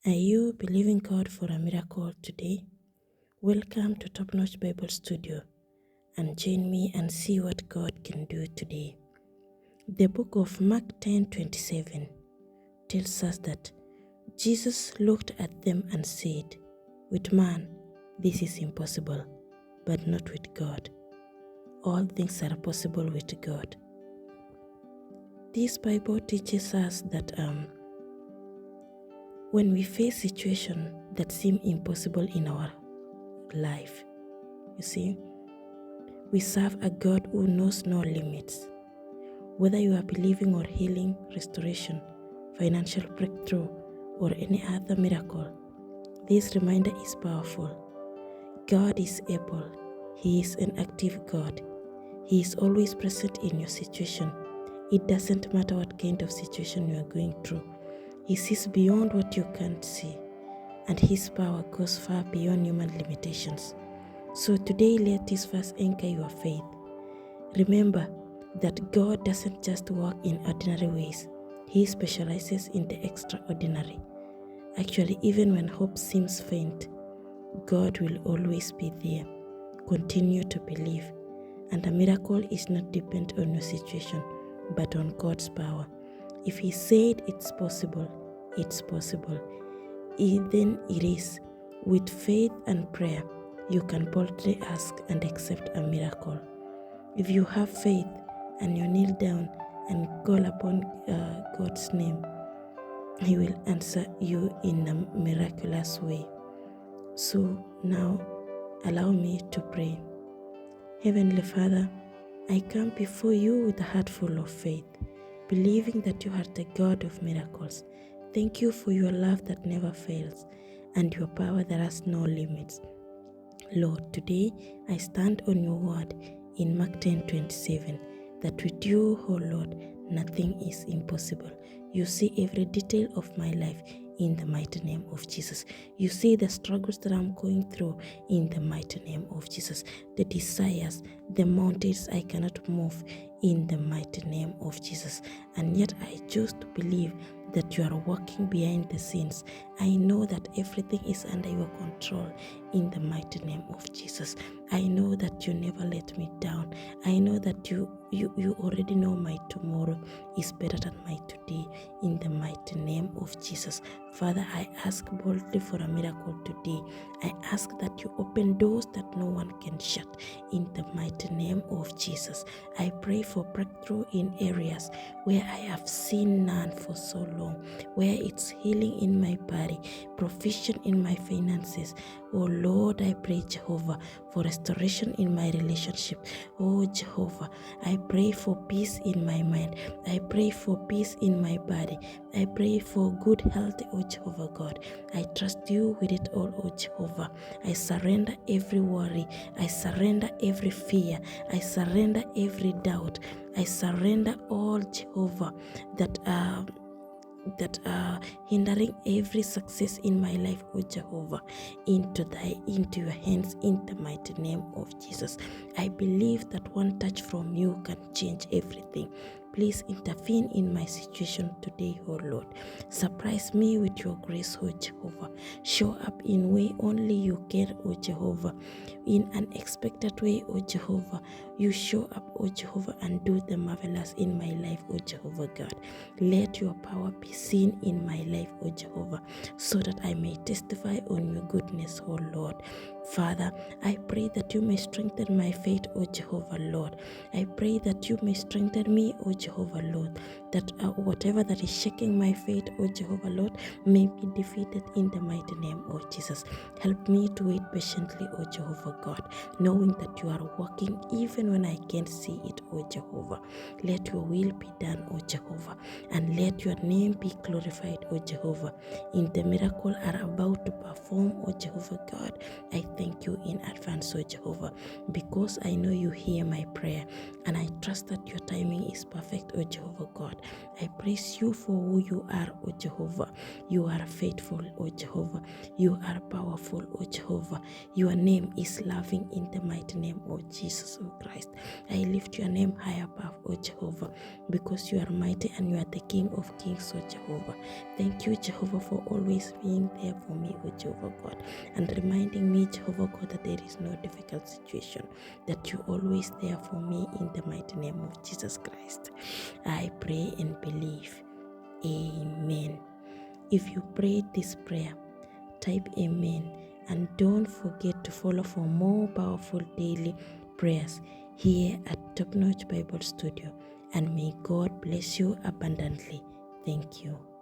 Are you believing God for a miracle today? Welcome to Topnotch Bible Studio and join me and see what God can do today. The book of Mark 10:27 tells us that Jesus looked at them and said, "With man, this is impossible, but not with God. All things are possible with God." This Bible teaches us that when we face situations that seem impossible in our life, you see, we serve a God who knows no limits. Whether you are believing or healing, restoration, financial breakthrough, or any other miracle, this reminder is powerful. God is able. He is an active God. He is always present in your situation. It doesn't matter what kind of situation you are going through. He sees beyond what you can't see, and His power goes far beyond human limitations. So today, let this verse anchor your faith. Remember that God doesn't just work in ordinary ways. He specializes in the extraordinary. Actually, even when hope seems faint, God will always be there. Continue to believe. And a miracle is not dependent on your situation, but on God's power. If He said it's possible, it's possible. Then it is. With faith and prayer, you can boldly ask and accept a miracle. If you have faith and you kneel down and call upon God's name, He will answer you in a miraculous way. So now, allow me to pray. Heavenly Father, I come before you with a heart full of faith, believing that you are the God of miracles. Thank you for your love that never fails and your power that has no limits. Lord, today I stand on your word in Mark 10:27 that with you, oh Lord, nothing is impossible. You see every detail of my life in the mighty name of Jesus. You see the struggles that I'm going through in the mighty name of Jesus. The desires, the mountains I cannot move in the mighty name of Jesus. And yet I choose to believe that you are working behind the scenes. I know that everything is under your control in the mighty name of Jesus. I know that you never let me down. I know that you already know my tomorrow is better than my today in the mighty name of Jesus. Father, I ask boldly for a miracle today. I ask that you open doors that no one can shut in the mighty name of Jesus. I pray for breakthrough in areas where I have seen none for so long, where it's healing in my body, provision in my finances. Oh Lord, I pray, Jehovah, for restoration in my relationship. Oh Jehovah, I pray for peace in my mind. I pray for peace in my body. I pray for good health, oh Jehovah God. I trust you with it all, oh Jehovah. I surrender every worry. I surrender every fear. I surrender every doubt. I surrender all, Jehovah, that are hindering every success in my life, oh Jehovah, into your hands in the mighty name of Jesus. I believe that one touch from you can change everything. Please intervene in my situation today, oh Lord. Surprise me with your grace, oh Jehovah. Show up in way only you can, oh Jehovah. In an unexpected way, oh Jehovah. You show up, oh Jehovah, and do the marvelous in my life, oh Jehovah God. Let your power be seen in my life, oh Jehovah, so that I may testify on your goodness, oh Lord. Father, I pray that you may strengthen my faith, oh Jehovah, Lord. I pray that you may strengthen me, oh Jehovah, Lord, that whatever that is shaking my faith, oh Jehovah, Lord, may be defeated in the mighty name of Jesus. Help me to wait patiently, oh Jehovah God, knowing that you are working even when I can't see it, oh Jehovah. Let your will be done, oh Jehovah, and let your name be glorified, oh Jehovah. In the miracle are about to perform, oh Jehovah God, I thank you in advance, oh Jehovah, because I know you hear my prayer, and I trust that your timing is perfect, oh Jehovah God. I praise you for who you are, O Jehovah. You are faithful, O Jehovah. You are powerful, O Jehovah. Your name is loving in the mighty name of Jesus, O Christ. I lift your name high above, O Jehovah, because you are mighty and you are the King of kings, O Jehovah. Thank you, Jehovah, for always being there for me, O Jehovah God, and reminding me, Jehovah God, that there is no difficult situation, that you always there for me in the mighty name of Jesus Christ. I pray and believe. Amen. If you prayed this prayer, type amen, and don't forget to follow for more powerful daily prayers here at Topnotch Bible Studio, and may God bless you abundantly. Thank you.